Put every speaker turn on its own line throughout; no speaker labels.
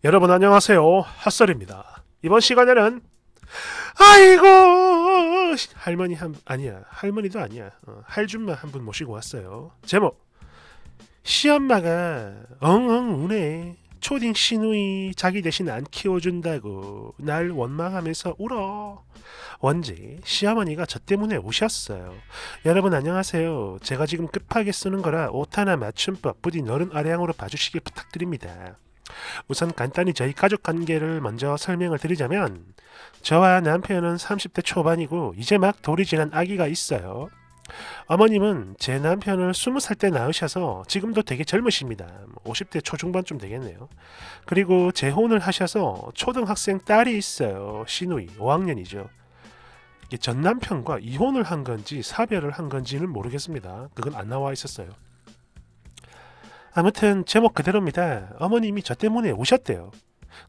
여러분 안녕하세요, 핫설입니다. 이번 시간에는 아이고 할머니 할머니도 아니야, 할줌마 한 분 모시고 왔어요. 제목: 시엄마가 엉엉 우네. 초딩 시누이 자기 대신 안 키워준다고 날 원망하면서 울어. 원지 시어머니가 저 때문에 우셨어요. 여러분 안녕하세요. 제가 지금 급하게 쓰는 거라 오타나 맞춤법 부디 너른 아량으로 봐주시길 부탁드립니다. 우선 간단히 저희 가족 관계를 먼저 설명을 드리자면, 저와 남편은 30대 초반이고 이제 막 돌이 지난 아기가 있어요. 어머님은 제 남편을 20살 때 낳으셔서 지금도 되게 젊으십니다. 50대 초중반쯤 되겠네요. 그리고 재혼을 하셔서 초등학생 딸이 있어요. 시누이 5학년이죠. 전 남편과 이혼을 한 건지 사별을 한 건지는 모르겠습니다. 그건 안 나와 있었어요. 아무튼 제목 그대로입니다. 어머님이 저 때문에 우셨대요.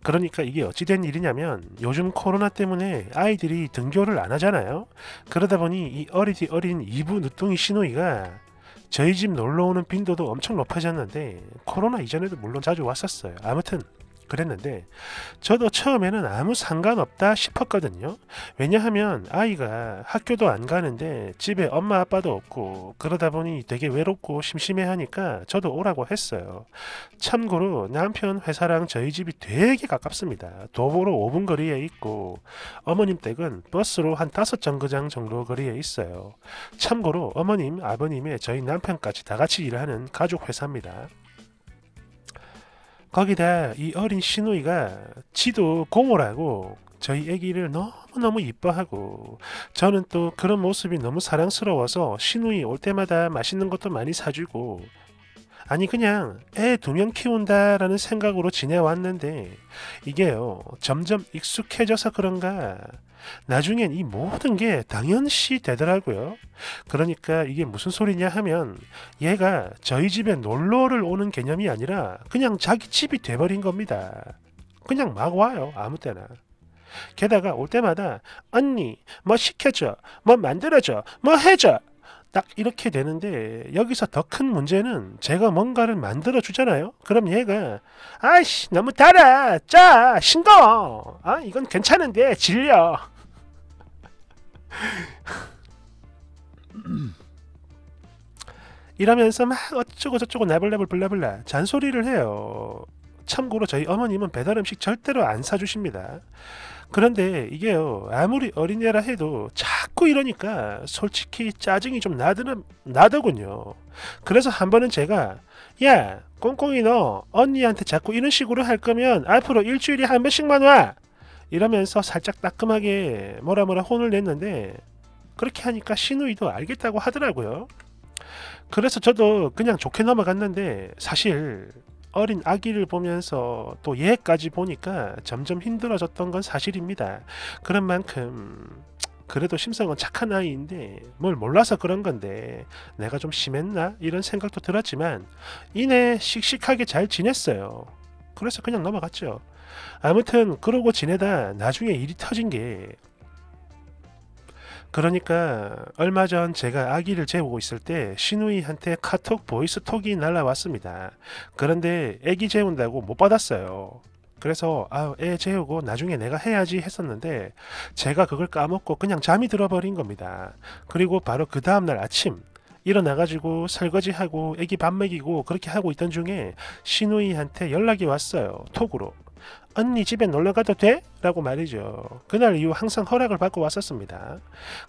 그러니까 이게 어찌된 일이냐면, 요즘 코로나 때문에 아이들이 등교를 안 하잖아요. 그러다 보니 이 어리디 어린 이부 늦둥이 시누이가 저희 집 놀러오는 빈도도 엄청 높아졌는데, 코로나 이전에도 물론 자주 왔었어요. 아무튼 그랬는데 저도 처음에는 아무 상관없다 싶었거든요. 왜냐하면 아이가 학교도 안 가는데 집에 엄마 아빠도 없고 그러다 보니 되게 외롭고 심심해하니까 저도 오라고 했어요. 참고로 남편 회사랑 저희 집이 되게 가깝습니다. 도보로 5분 거리에 있고 어머님 댁은 버스로 한 5정거장 정도 거리에 있어요. 참고로 어머님, 아버님의 저희 남편까지 다 같이 일하는 가족 회사입니다. 거기다 이 어린 시누이가 지도 고모라고 저희 애기를 너무너무 이뻐하고, 저는 또 그런 모습이 너무 사랑스러워서 시누이 올 때마다 맛있는 것도 많이 사주고, 아니 그냥 애 2명 키운다라는 생각으로 지내왔는데, 이게요 점점 익숙해져서 그런가 나중엔 이 모든 게 당연시 되더라고요. 그러니까 이게 무슨 소리냐 하면, 얘가 저희 집에 놀러를 오는 개념이 아니라 그냥 자기 집이 돼버린 겁니다. 그냥 막 와요, 아무 때나. 게다가 올 때마다 언니 뭐 시켜줘, 뭐 만들어줘, 뭐 해줘, 딱 이렇게 되는데, 여기서 더 큰 문제는 제가 뭔가를 만들어 주잖아요. 그럼 얘가 아이씨 너무 달아, 짜, 싱거워, 이건 괜찮은데 질려. 이러면서 막 어쩌고 저쩌고 나불나불 블라블라 잔소리를 해요. 참고로 저희 어머님은 배달음식 절대로 안 사주십니다. 그런데 이게요 아무리 어린애라 해도 자꾸 이러니까 솔직히 짜증이 좀 나더군요. 그래서 한 번은 제가, 야 꽁꽁이 너 언니한테 자꾸 이런 식으로 할 거면 앞으로 일주일에 한 번씩만 와, 이러면서 살짝 따끔하게 뭐라 혼을 냈는데, 그렇게 하니까 시누이도 알겠다고 하더라고요. 그래서 저도 그냥 좋게 넘어갔는데, 사실 어린 아기를 보면서 또 얘까지 보니까 점점 힘들어졌던 건 사실입니다. 그런 만큼 그래도 심성은 착한 아이인데 뭘 몰라서 그런 건데 내가 좀 심했나 이런 생각도 들었지만, 이내 씩씩하게 잘 지냈어요. 그래서 그냥 넘어갔죠. 아무튼 그러고 지내다 나중에 일이 터진 게, 그러니까 얼마 전 제가 아기를 재우고 있을 때 시누이한테 카톡 보이스톡이 날라왔습니다. 그런데 아기 재운다고 못 받았어요. 그래서 애 재우고 나중에 내가 해야지 했었는데, 제가 그걸 까먹고 그냥 잠이 들어버린 겁니다. 그리고 바로 그 다음날 아침 일어나가지고 설거지하고 애기 밥 먹이고 그렇게 하고 있던 중에 시누이한테 연락이 왔어요. 톡으로. 언니 집에 놀러가도 돼? 라고 말이죠. 그날 이후 항상 허락을 받고 왔었습니다.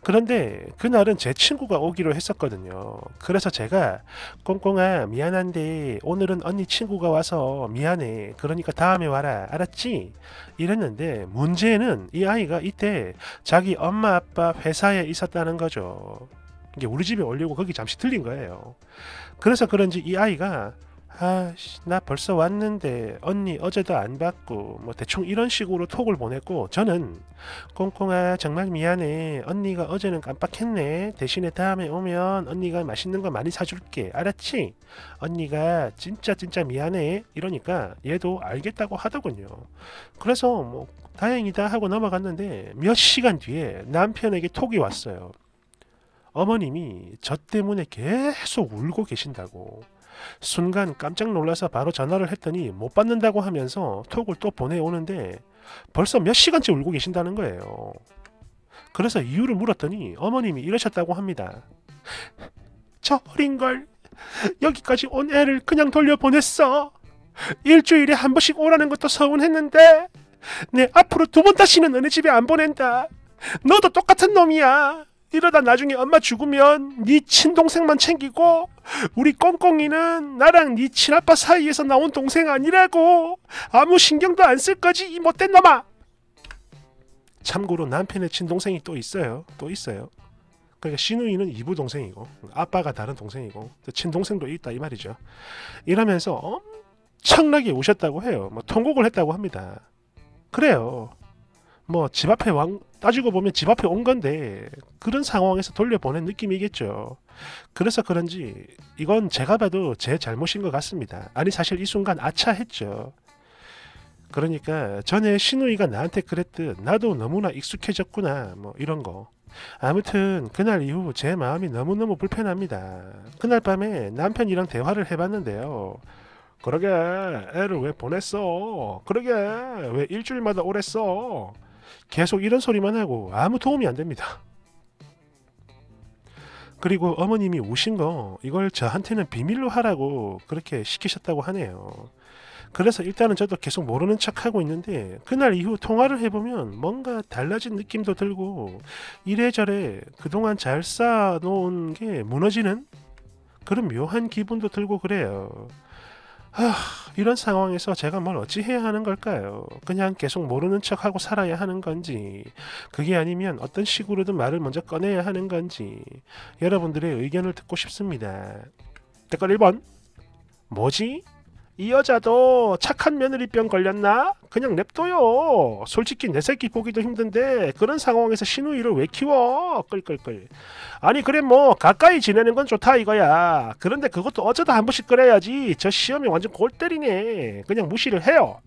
그런데 그날은 제 친구가 오기로 했었거든요. 그래서 제가 꽁꽁아 미안한데 오늘은 언니 친구가 와서 미안해, 그러니까 다음에 와라, 알았지? 이랬는데 문제는 이 아이가 이때 자기 엄마 아빠 회사에 있었다는 거죠. 이게 우리 집에 오려고 거기 잠시 들린 거예요. 그래서 그런지 이 아이가 나 벌써 왔는데 언니 어제도 안 받고 뭐 대충 이런 식으로 톡을 보냈고, 저는 꽁꽁아 정말 미안해, 언니가 어제는 깜빡했네, 대신에 다음에 오면 언니가 맛있는 거 많이 사줄게, 알았지? 언니가 진짜 미안해, 이러니까 얘도 알겠다고 하더군요. 그래서 뭐 다행이다 하고 넘어갔는데, 몇 시간 뒤에 남편에게 톡이 왔어요. 어머님이 저 때문에 계속 울고 계신다고. 순간 깜짝 놀라서 바로 전화를 했더니 못 받는다고 하면서 톡을 또 보내오는데 벌써 몇 시간째 울고 계신다는 거예요. 그래서 이유를 물었더니 어머님이 이러셨다고 합니다. 저 어린걸 여기까지 온 애를 그냥 돌려보냈어. 일주일에 한 번씩 오라는 것도 서운했는데 내 앞으로 2번 다시는 너네 집에 안 보낸다. 너도 똑같은 놈이야. 이러다 나중에 엄마 죽으면 네 친동생만 챙기고 우리 꽁꽁이는 나랑 네 친아빠 사이에서 나온 동생 아니라고. 아무 신경도 안 쓸 거지 이 못된 놈아. 참고로 남편의 친동생이 또 있어요. 그러니까 시누이는 이부 동생이고 아빠가 다른 동생이고 친동생도 있다 이 말이죠. 이러면서 엄청나게 우셨다고 해요. 뭐 통곡을 했다고 합니다. 그래요. 뭐 집 앞에 따지고 보면 집 앞에 온 건데 그런 상황에서 돌려보낸 느낌이겠죠. 그래서 그런지 이건 제가 봐도 제 잘못인 것 같습니다. 아니 사실 이 순간 아차했죠. 그러니까 전에 시누이가 나한테 그랬듯 나도 너무나 익숙해졌구나 뭐 이런 거. 아무튼 그날 이후 제 마음이 너무너무 불편합니다. 그날 밤에 남편이랑 대화를 해봤는데요. 그러게 애를 왜 보냈어? 그러게 왜 일주일마다 오랬어? 계속 이런 소리만 하고 아무 도움이 안 됩니다. 그리고 어머님이 우신 거 이걸 저한테는 비밀로 하라고 그렇게 시키셨다고 하네요. 그래서 일단은 저도 계속 모르는 척하고 있는데 그날 이후 통화를 해보면 뭔가 달라진 느낌도 들고 이래저래 그동안 잘 쌓아놓은 게 무너지는 그런 묘한 기분도 들고 그래요. 이런 상황에서 제가 뭘 어찌 해야 하는 걸까요? 그냥 계속 모르는 척하고 살아야 하는 건지 그게 아니면 어떤 식으로든 말을 먼저 꺼내야 하는 건지 여러분들의 의견을 듣고 싶습니다. 댓글 1번 뭐지? 이 여자도 착한 며느리병 걸렸나? 그냥 냅둬요. 솔직히 내 새끼 보기도 힘든데 그런 상황에서 시누이를 왜 키워? 끌끌끌. 아니 그래 뭐 가까이 지내는 건 좋다 이거야. 그런데 그것도 어쩌다 한 번씩 그래야지. 저 시험이 완전 골 때리네. 그냥 무시를 해요.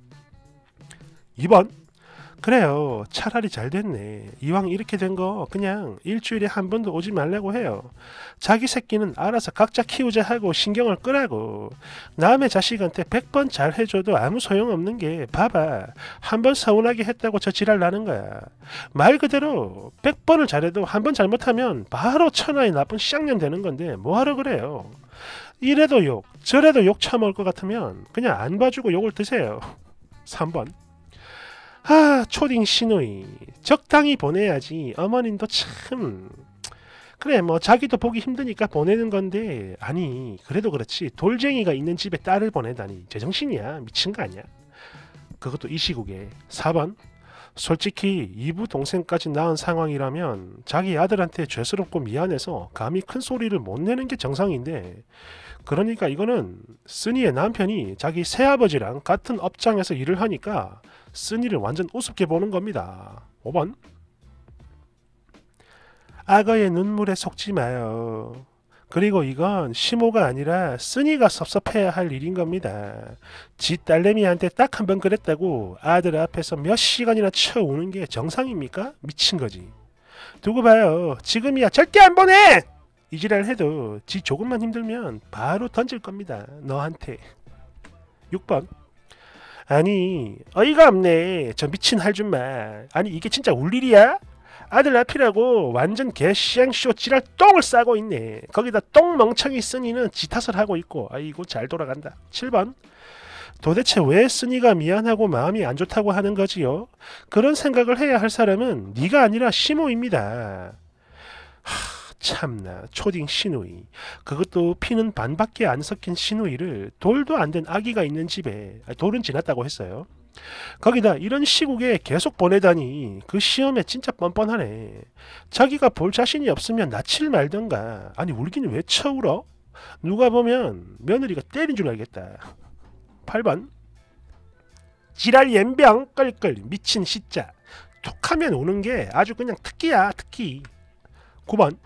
2번 그래요. 차라리 잘 됐네. 이왕 이렇게 된 거 그냥 일주일에 한 번도 오지 말라고 해요. 자기 새끼는 알아서 각자 키우자 하고 신경을 끄라고. 남의 자식한테 100번 잘 해줘도 아무 소용없는 게 봐봐. 한 번 서운하게 했다고 저 지랄 나는 거야. 말 그대로 100번을 잘해도 한 번 잘못하면 바로 천하의 나쁜 쌍년 되는 건데 뭐하러 그래요. 이래도 욕 저래도 욕 처먹을 것 같으면 그냥 안 봐주고 욕을 드세요. 3번 초딩 시누이 적당히 보내야지. 어머님도 참 그래 뭐 자기도 보기 힘드니까 보내는 건데 아니 그래도 그렇지 돌쟁이가 있는 집에 딸을 보내다니 제정신이야. 미친 거 아니야. 그것도 이 시국에. 4번 솔직히 이부 동생까지 낳은 상황이라면 자기 아들한테 죄스럽고 미안해서 감히 큰 소리를 못 내는 게 정상인데 그러니까 이거는 쓰니의 남편이 자기 새아버지랑 같은 업장에서 일을 하니까 쓰니를 완전 우습게 보는 겁니다. 5번 악어의 눈물에 속지 마요. 그리고 이건 시모가 아니라 쓰니가 섭섭해야 할 일인 겁니다. 지 딸내미한테 딱 한 번 그랬다고 아들 앞에서 몇 시간이나 쳐우는 게 정상입니까? 미친 거지. 두고 봐요. 지금이야 절대 안 보내! 이지랄 해도 지 조금만 힘들면 바로 던질 겁니다. 너한테. 6번 아니 어이가 없네. 저 미친 할줌마. 아니 이게 진짜 울 일이야? 아들 앞이라고 완전 개시행쇼 찌랄 똥을 싸고 있네. 거기다 똥멍청이 쓰니는 지 탓을 하고 있고 아이고 잘 돌아간다. 7번 도대체 왜 쓰니가 미안하고 마음이 안 좋다고 하는 거지요? 그런 생각을 해야 할 사람은 네가 아니라 시모입니다. 참나 초딩 시누이 그것도 피는 반밖에 안 섞인 시누이를 돌도 안 된 아기가 있는 집에 돌은 지났다고 했어요. 거기다 이런 시국에 계속 보내다니 그 시험에 진짜 뻔뻔하네. 자기가 볼 자신이 없으면 낯을 말던가. 아니 울기는 왜 쳐울어? 누가 보면 며느리가 때린 줄 알겠다. 8번 지랄 옌병 끌끌 미친 시자 톡하면 우는 게 아주 그냥 특기야 특기. 9번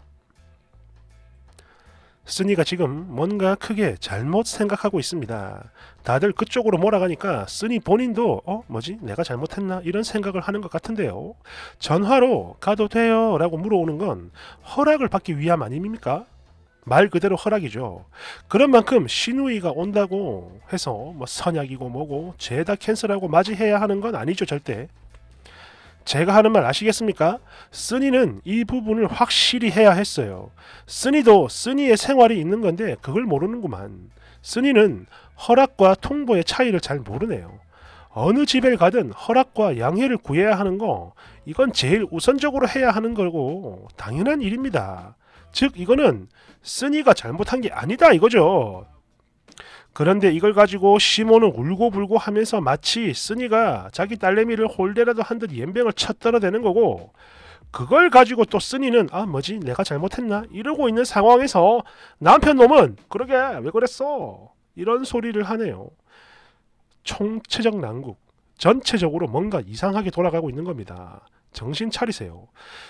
쓰니가 지금 뭔가 크게 잘못 생각하고 있습니다. 다들 그쪽으로 몰아가니까 쓰니 본인도 뭐지 내가 잘못했나 이런 생각을 하는 것 같은데요. 전화로 가도 돼요 라고 물어오는 건 허락을 받기 위함 아닙니까? 말 그대로 허락이죠. 그런 만큼 시누이가 온다고 해서 뭐 선약이고 뭐고 죄다 캔슬하고 맞이해야 하는 건 아니죠, 절대. 제가 하는 말 아시겠습니까? 쓰니는 이 부분을 확실히 해야 했어요. 쓰니도 쓰니의 생활이 있는 건데 그걸 모르는구만. 쓰니는 허락과 통보의 차이를 잘 모르네요. 어느 집에 가든 허락과 양해를 구해야 하는 거, 이건 제일 우선적으로 해야 하는 거고 당연한 일입니다. 즉 이거는 쓰니가 잘못한 게 아니다 이거죠. 그런데 이걸 가지고 시모는 울고불고 하면서 마치 쓰니가 자기 딸내미를 홀대라도 한 듯 연병을 쳤떨어대는 거고, 그걸 가지고 또 쓰니는 아 뭐지 내가 잘못했나 이러고 있는 상황에서 남편 놈은 그러게 왜 그랬어 이런 소리를 하네요. 총체적 난국, 전체적으로 뭔가 이상하게 돌아가고 있는 겁니다. 정신 차리세요.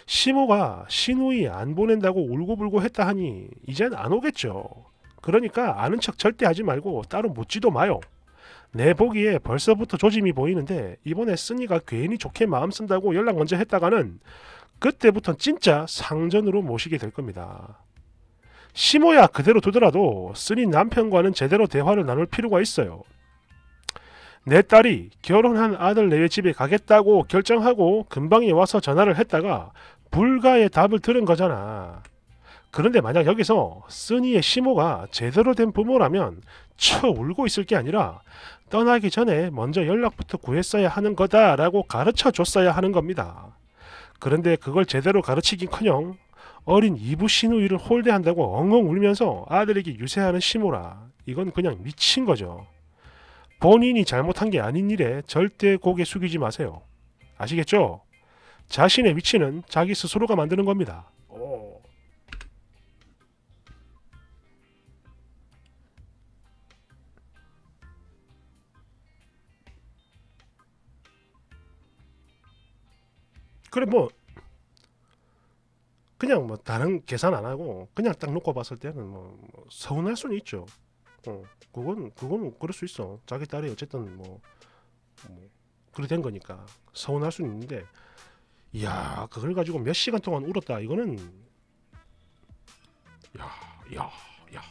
시모가 시누이 안 보낸다고 울고불고 했다 하니 이젠 안 오겠죠. 그러니까 아는 척 절대 하지 말고 따로 묻지도 마요. 내 보기에 벌써부터 조짐이 보이는데 이번에 쓰니가 괜히 좋게 마음 쓴다고 연락 먼저 했다가는 그때부터 진짜 상전으로 모시게 될 겁니다. 시모야 그대로 두더라도 쓰니 남편과는 제대로 대화를 나눌 필요가 있어요. 내 딸이 결혼한 아들 네의 집에 가겠다고 결정하고 금방에 와서 전화를 했다가 불가의 답을 들은 거잖아. 그런데 만약 여기서 쓰니의 시모가 제대로 된 부모라면 쳐 울고 있을 게 아니라 떠나기 전에 먼저 연락부터 구했어야 하는 거다라고 가르쳐 줬어야 하는 겁니다. 그런데 그걸 제대로 가르치긴커녕 어린 이부 시누이를 홀대한다고 엉엉 울면서 아들에게 유세하는 시모라. 이건 그냥 미친 거죠. 본인이 잘못한 게 아닌 일에 절대 고개 숙이지 마세요. 아시겠죠? 자신의 위치는 자기 스스로가 만드는 겁니다. 그래 뭐 그냥 뭐 다른 계산 안 하고 그냥 딱 놓고 봤을 때는 뭐 서운할 수는 있죠. 그건 그럴 수 있어. 자기 딸이 어쨌든 뭐 그래 된 거니까 서운할 수는 있는데, 이야 그걸 가지고 몇 시간 동안 울었다 이거는 야, 야, 야.